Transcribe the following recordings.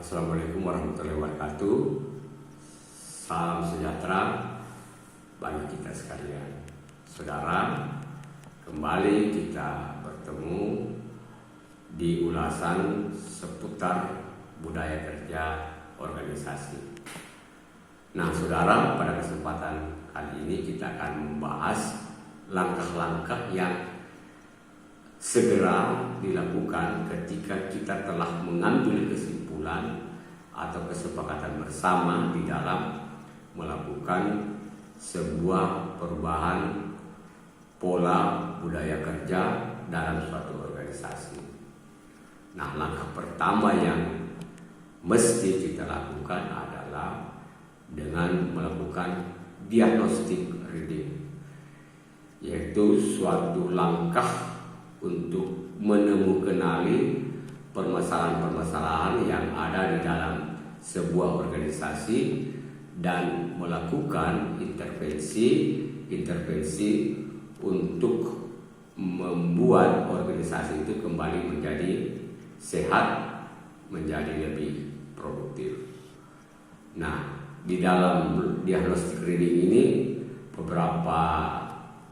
Assalamualaikum warahmatullahi wabarakatuh. Salam sejahtera bagi kita sekalian. Saudara, kembali kita bertemu di ulasan seputar budaya kerja organisasi. Nah, saudara, pada kesempatan kali ini kita akan membahas langkah-langkah yang segera dilakukan ketika kita telah mengambil kesimpulan atau kesepakatan bersama di dalam melakukan sebuah perubahan pola budaya kerja dalam suatu organisasi. Nah, langkah pertama yang mesti kita lakukan adalah dengan melakukan diagnostic reading, yaitu suatu langkah untuk menemukanali permasalahan-permasalahan yang ada di dalam sebuah organisasi dan melakukan intervensi untuk membuat organisasi itu kembali menjadi sehat, menjadi lebih produktif. Nah, di dalam diagnostic reading ini beberapa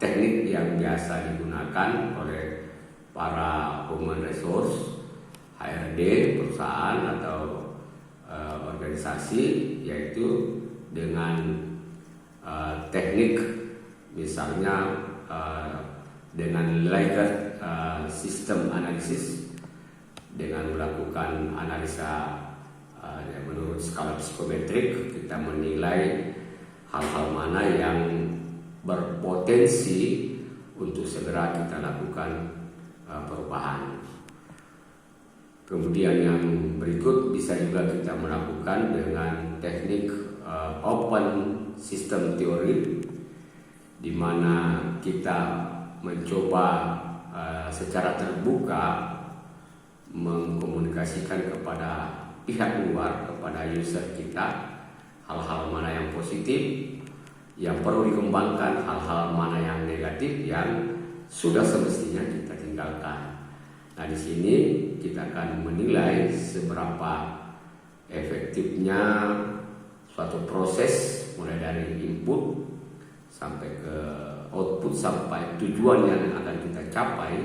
teknik yang biasa digunakan oleh para human resource, HRD, perusahaan atau organisasi, yaitu dengan teknik misalnya dengan layered system analysis, dengan melakukan analisa menurut skala psikometrik. Kita menilai hal-hal mana yang berpotensi untuk segera kita lakukan perubahan. Kemudian yang berikut bisa juga kita melakukan dengan teknik open system theory, di mana kita mencoba secara terbuka mengkomunikasikan kepada pihak luar, kepada user kita, hal-hal mana yang positif yang perlu dikembangkan, hal-hal mana yang negatif yang sudah semestinya kita tinggalkan. Nah, di sini kita akan menilai seberapa efektifnya suatu proses, mulai dari input sampai ke output sampai tujuan yang akan kita capai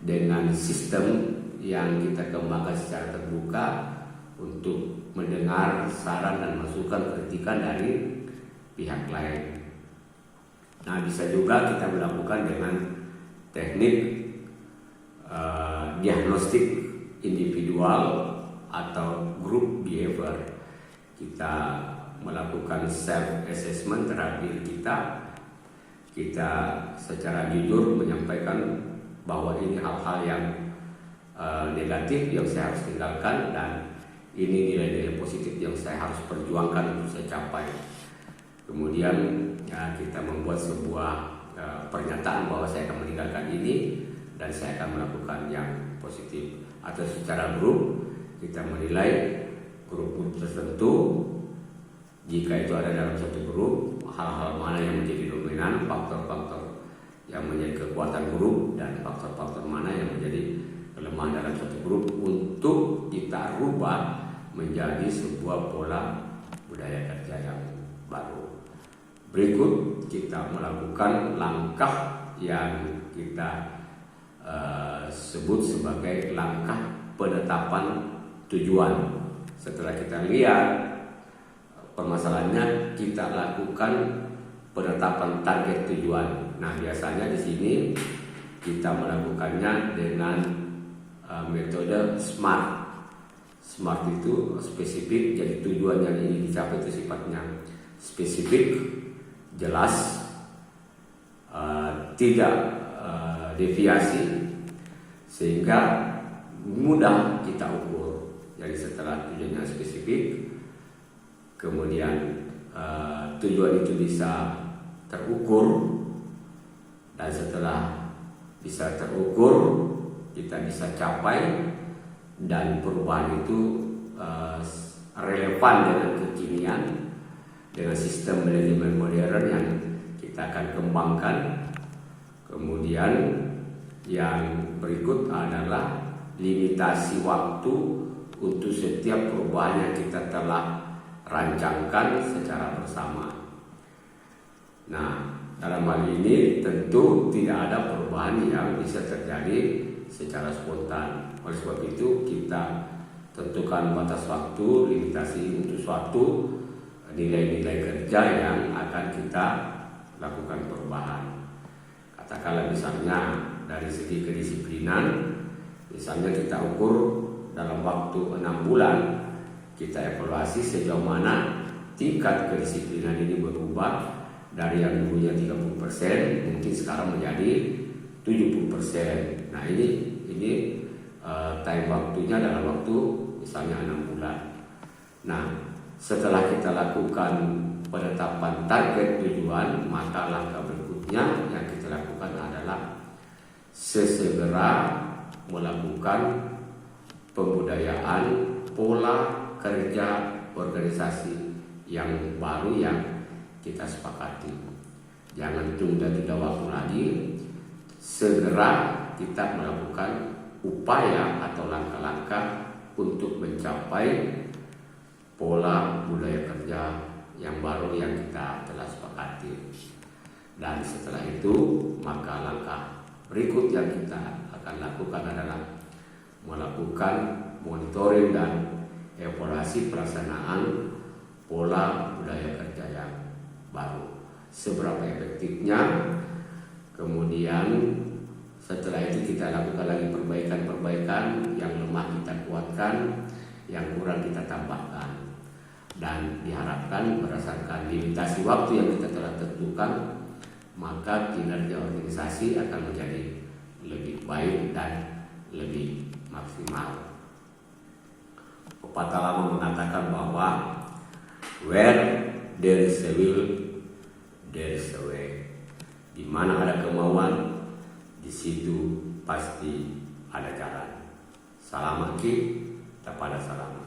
dengan sistem yang kita kembangkan secara terbuka untuk mendengar saran dan masukan kritikan dari pihak lain. Nah, bisa juga kita melakukan dengan teknik diagnostik individual atau group behavior. Kita melakukan self assessment terhadap diri kita. Kita secara jujur menyampaikan bahwa ini hal-hal yang negatif yang saya harus tinggalkan, dan ini nilai-nilai positif yang saya harus perjuangkan untuk saya capai. Kemudian kita membuat sebuah pernyataan bahwa saya akan meninggalkan ini dan saya akan melakukan yang positif. Atau secara grup kita menilai grup-grup tertentu, jika itu ada dalam satu grup, hal-hal mana yang menjadi dominan, faktor-faktor yang menjadi kekuatan grup, dan faktor-faktor mana yang menjadi kelemahan dalam satu grup, untuk kita rubah menjadi sebuah pola budaya kerja yang baru. Berikut kita melakukan langkah yang kita sebut sebagai langkah penetapan tujuan. Setelah kita lihat permasalahannya, kita lakukan penetapan target tujuan. Nah, biasanya di sini kita melakukannya dengan metode SMART. SMART itu spesifik, jadi tujuan yang ingin dicapai itu sifatnya spesifik, jelas, tidak deviasi, sehingga mudah kita ukur. Jadi setelah tujuannya spesifik, kemudian tujuan itu bisa terukur, dan setelah bisa terukur kita bisa capai, dan perubahan itu relevan dengan kekinian, dengan sistem manajemen modern yang kita akan kembangkan. Kemudian yang berikut adalah limitasi waktu untuk setiap perubahan yang kita telah rancangkan secara bersama. Nah, dalam hal ini tentu tidak ada perubahan yang bisa terjadi secara spontan. Oleh sebab itu kita tentukan batas waktu, limitasi untuk suatu nilai-nilai kerja yang akan kita lakukan perubahan. Katakanlah misalnya dari segi kedisiplinan, misalnya kita ukur dalam waktu 6 bulan, kita evaluasi sejauh mana tingkat kedisiplinan ini berubah dari yang dulunya 30% mungkin sekarang menjadi 70%. Nah ini time waktunya dalam waktu misalnya 6 bulan. Nah, setelah kita lakukan penetapan target tujuan, maka langkah berikutnya yang kita lakukan adalah sesegera melakukan pembudayaan pola kerja organisasi yang baru yang kita sepakati. Jangan tunda-tunda waktu lagi, segera kita melakukan upaya atau langkah-langkah untuk mencapai pola budaya kerja yang baru yang kita telah sepakati. Dan setelah itu, maka langkah berikut yang kita akan lakukan adalah melakukan monitoring dan evaluasi pelaksanaan pola budaya kerja yang baru. Seberapa efektifnya, kemudian setelah itu kita lakukan lagi perbaikan-perbaikan, yang lemah kita kuatkan, yang kurang kita tambahkan. Dan diharapkan berdasarkan limitasi waktu yang kita telah tentukan, maka kinerja organisasi akan menjadi lebih baik dan lebih maksimal. Pepatah lama mengatakan bahwa where there is a will, there is a way. Di mana ada kemauan, di situ pasti ada jalan. Salam Aki, kepada salam.